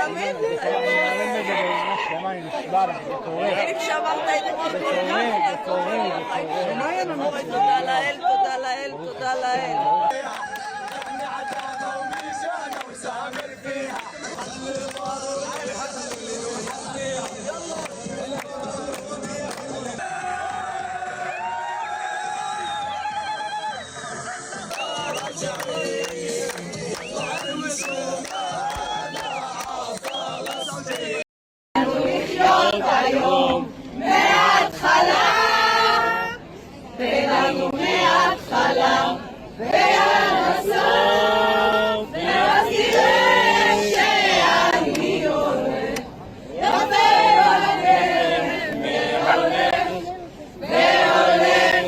תאמין לי. תודה לאל, תודה לאל, תודה לאל. היום מההתחלה, ולנו מההתחלה ועד הסוף, ואז תראה שאני הולך, יפה הולך, והולך, והולך,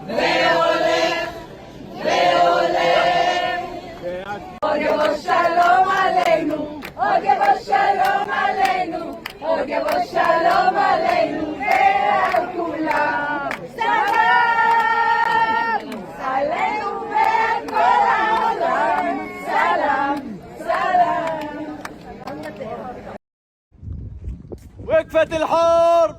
והולך, והולך. עוד יבוא שלום עלינו, עוד יבוא שלום עלינו, עוד יבוא שלום עלינו ועל כולם. סלאם עלינו ועל כל העולם. סלאם, סלאם. وقفت الحرب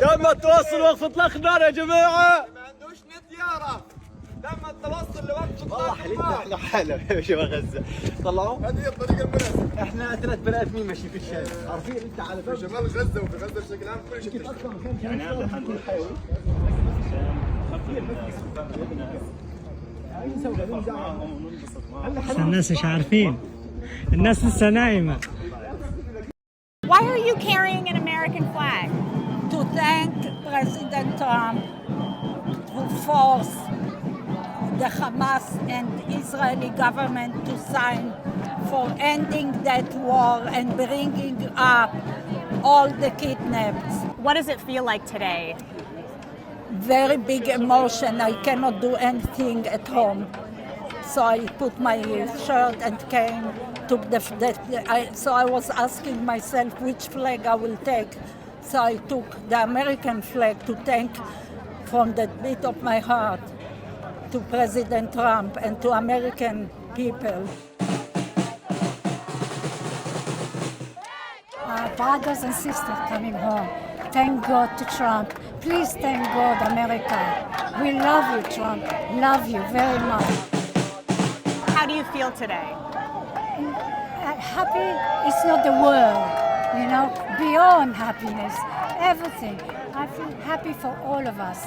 لما توصل وقف اطلاق النار يا جماعه. ما عندوش نت يعرف لما توصل لوقف اطلاق النار. احنا حالة يا شباب غزه طلعوا هذه هي الطريقه المناسبه. احنا 3 بني ادمين ماشيين في الشارع، عارفين انت على في شمال غزه وفي غزه بشكل عام كل شيء يعني هذا حل حيوي. الناس مش عارفين، الناس لسه نايمة. Why are you carrying an American flag? To thank President Trump who forced the Hamas and Israeli government to sign for ending that war and bringing up all the kidnapped. What does it feel like today? Very big emotion. I cannot do anything at home. So I put my shirt and came, took so I was asking myself which flag I will take. So I took the American flag to thank from the beat of my heart to President Trump and to American people. Our brothers and sisters coming home. Thank God to Trump. Please thank God, America. We love you, Trump. Love you very much. How do you feel today? Happy is not the word, you know, beyond happiness, everything. I feel happy for all of us.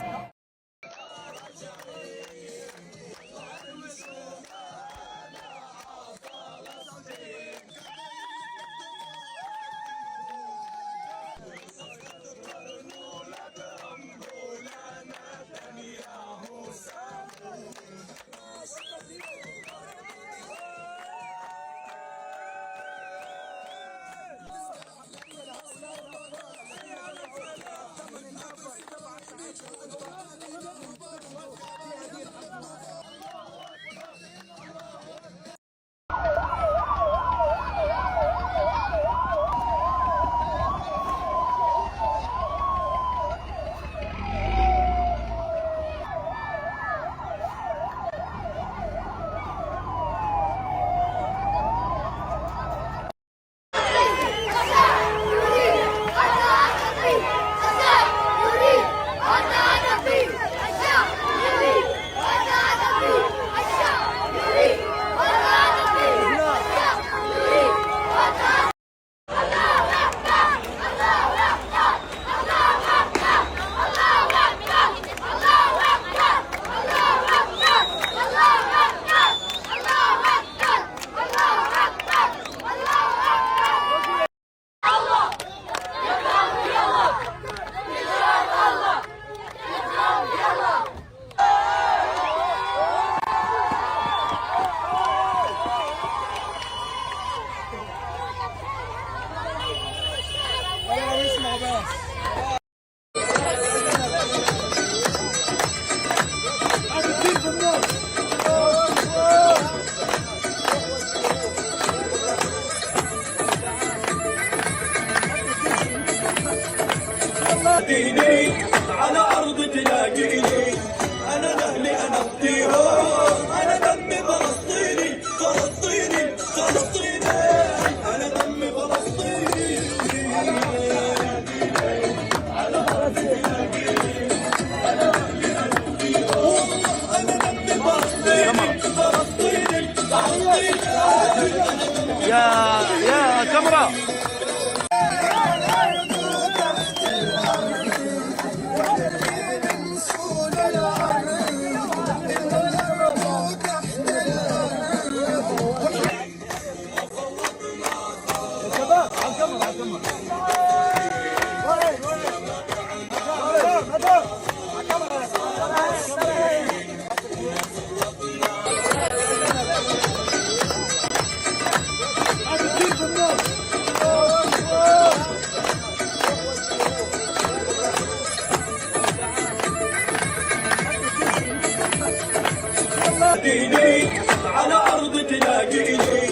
على أرض تلاقيني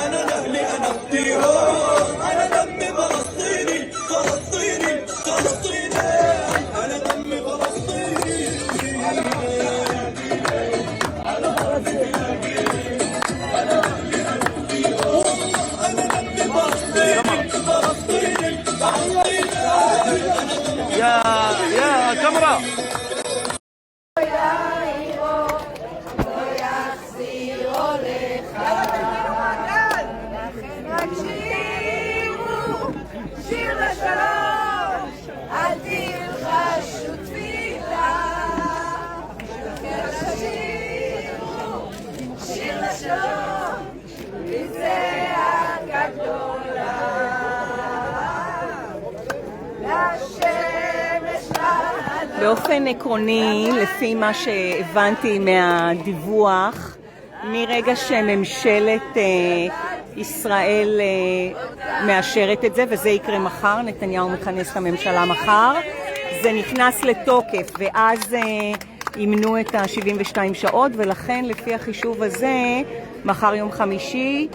أنا أهلي أنا الطيران أنا دمي فلسطيني فلسطيني فلسطيني أنا دمي فلسطيني أنا أرض تلاقيني أنا أهلي أنا الطيران أنا دمي فلسطيني فلسطيني فلسطيني يا كاميرا באופן עקרוני, לפי מה שהבנתי מהדיווח, מרגע שממשלת ישראל מאשרת את זה, וזה יקרה מחר, נתניהו מכנס את הממשלה מחר, זה נכנס לתוקף, ואז ימנו את ה-72 שעות, ולכן לפי החישוב הזה, מחר יום חמישי,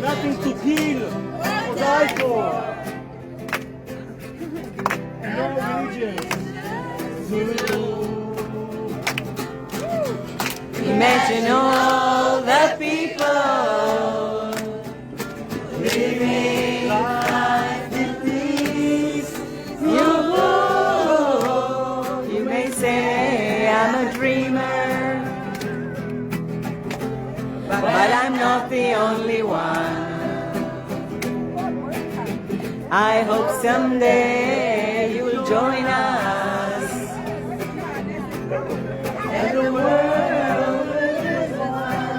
nothing to kill or die for. No religion. imagine all the people living life in peace. You may say I'm a dreamer, but I'm not the only one. I hope someday you'll join us, and the world will be one.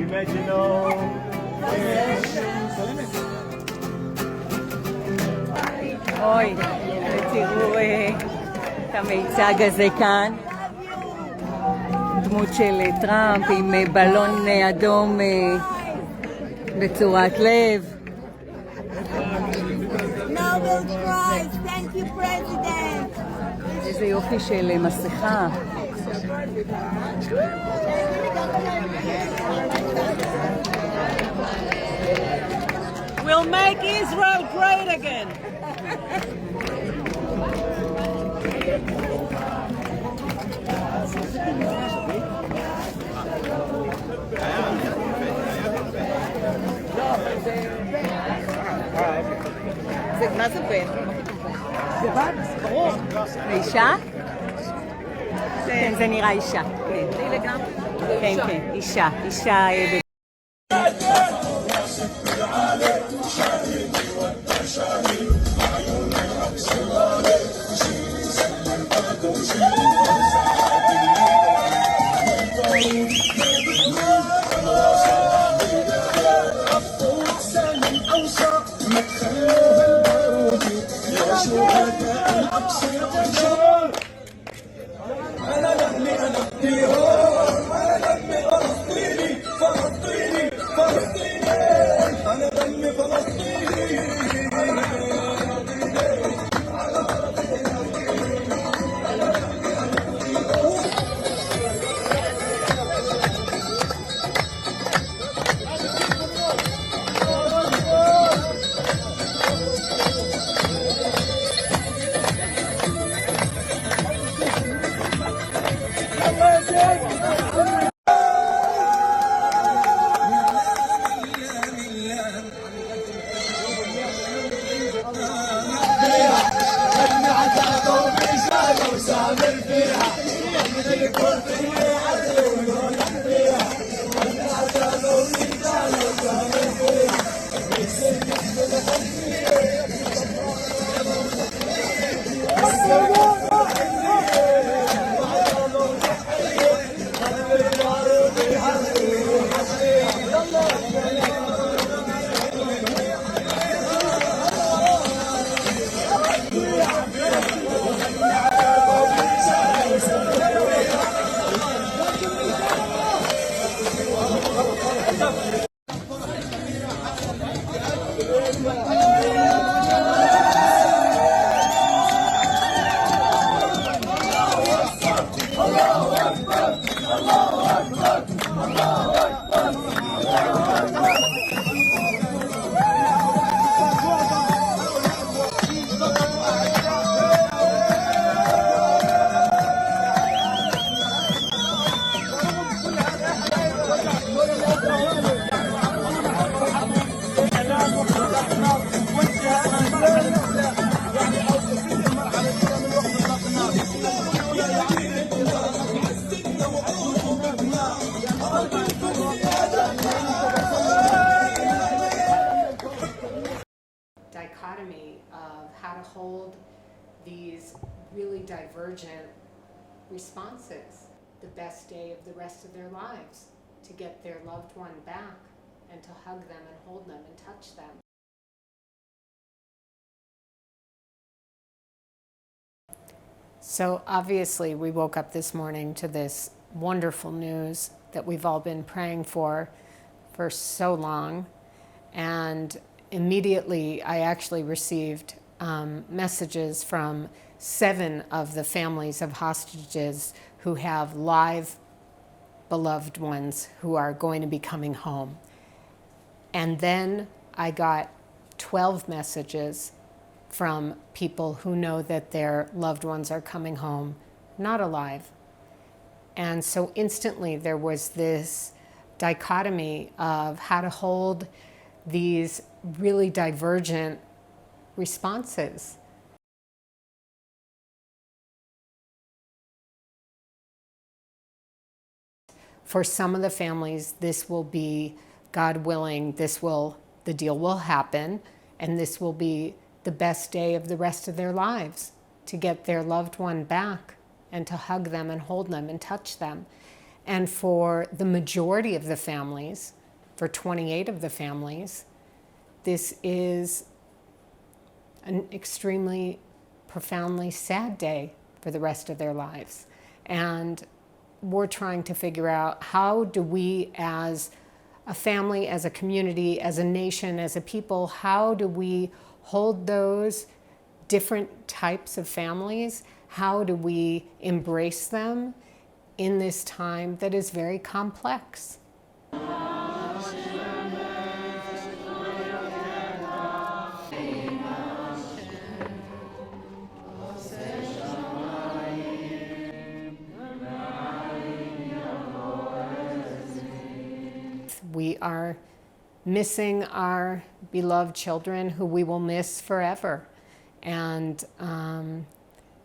Imagine all. אוי, תראו את המיצג הזה כאן. דמות של טראמפ עם בלון אדום בצורת לב. Nobel Prize, thank you, President. איזה יופי של מסכה. We'll make Israel great again. מה זה בן? זה בת? ברור. זה אישה? כן, זה נראה אישה. כן, כן, אישה. אישה... Dichotomy of how to hold these really divergent responses, the best day of the rest of their lives, to get their loved one back and to hug them and hold them and touch them. So obviously we woke up this morning to this wonderful news that we've all been praying for so long, and immediately I actually received messages from 7 of the families of hostages who have live beloved ones who are going to be coming home. And then I got 12 messages from people who know that their loved ones are coming home not alive. And so instantly there was this dichotomy of how to hold these really divergent responses. For some of the families, this will be, God willing, the deal will happen, and this will be the best day of the rest of their lives, to get their loved one back and to hug them and hold them and touch them. And for the majority of the families, for 28 of the families, this is an extremely profoundly sad day for the rest of their lives. And we're trying to figure out, how do we as a family, as a community, as a nation, as a people, how do we hold those different types of families? How do we embrace them in this time that is very complex? We are missing our beloved children who we will miss forever. And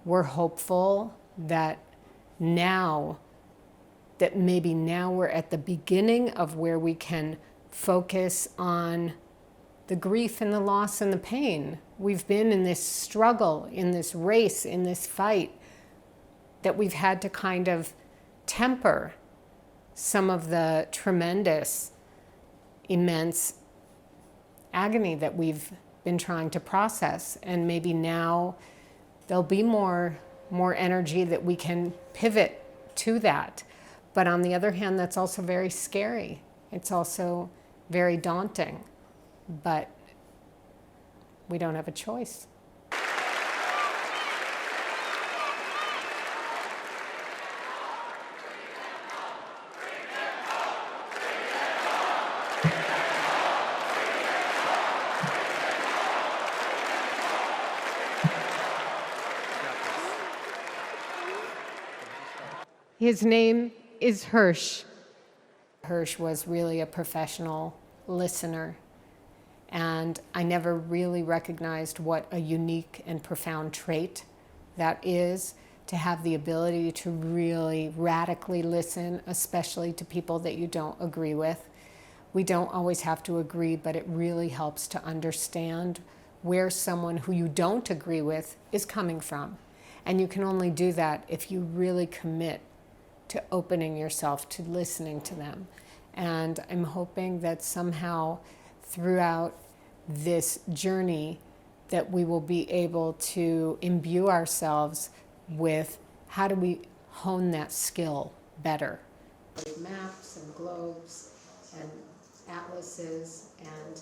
we're hopeful that maybe now we're at the beginning of where we can focus on the grief and the loss and the pain. We've been in this struggle, in this race, in this fight, that we've had to kind of temper some of the tremendous, immense agony that we've been trying to process. And maybe now there'll be more energy that we can pivot to that. But on the other hand, that's also very scary. It's also very daunting. But we don't have a choice. His name is Hirsch. Hirsch was really a professional listener, and I never really recognized what a unique and profound trait that is, to have the ability to really radically listen, especially to people that you don't agree with. We don't always have to agree, but it really helps to understand where someone who you don't agree with is coming from. And you can only do that if you really commit to opening yourself to listening to them. And I'm hoping that somehow throughout this journey that we will be able to imbue ourselves with how do we hone that skill better. Maps and globes and atlases and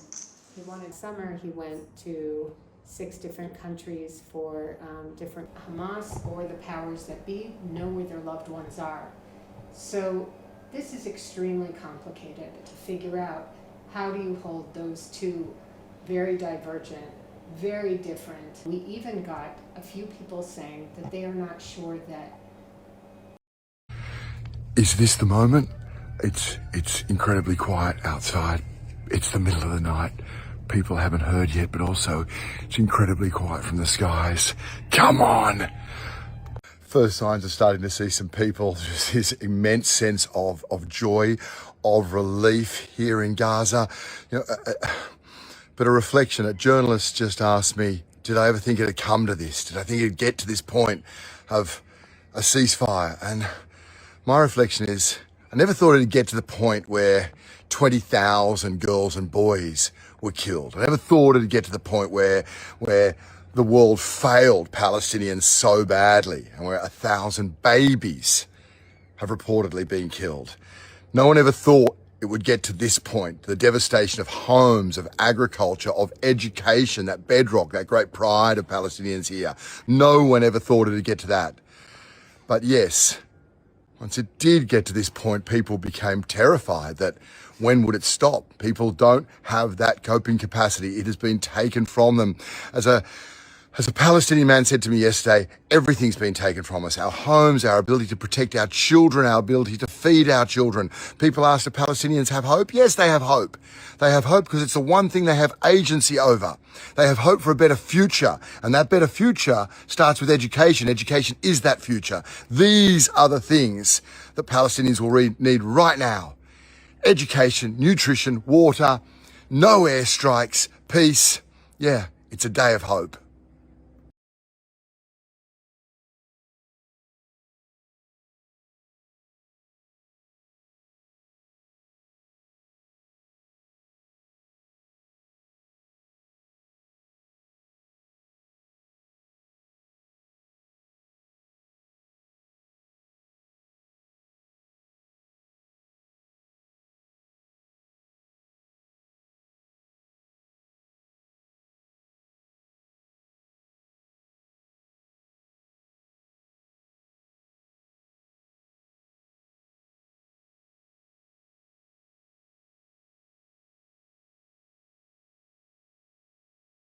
He wanted summer, he went to 6 different countries for different Hamas or the powers that be know where their loved ones are. So this is extremely complicated to figure out how do you hold those two very divergent, very different. We even got a few people saying that they are not sure that. Is this the moment? It's incredibly quiet outside. It's the middle of the night. People haven't heard yet, but also it's incredibly quiet from the skies. Come on! First signs of starting to see some people, just this immense sense of joy, of relief here in Gaza. You know, but a reflection, a journalist just asked me, did I ever think it'd come to this? Did I think it'd get to this point of a ceasefire? And my reflection is, I never thought it'd get to the point where 20,000 girls and boys were killed. I never thought it'd get to the point where the world failed Palestinians so badly and where 1,000 babies have reportedly been killed. No one ever thought it would get to this point, the devastation of homes, of agriculture, of education, that bedrock, that great pride of Palestinians here. No one ever thought it would get to that. But yes, once it did get to this point, people became terrified that when would it stop? People don't have that coping capacity. It has been taken from them. As a Palestinian man said to me yesterday, everything's been taken from us. Our homes, our ability to protect our children, our ability to feed our children. People ask, do Palestinians have hope? Yes, they have hope. They have hope because it's the one thing they have agency over. They have hope for a better future. And that better future starts with education. Education is that future. These are the things that Palestinians will need right now. Education, nutrition, water, no airstrikes, peace. Yeah, it's a day of hope.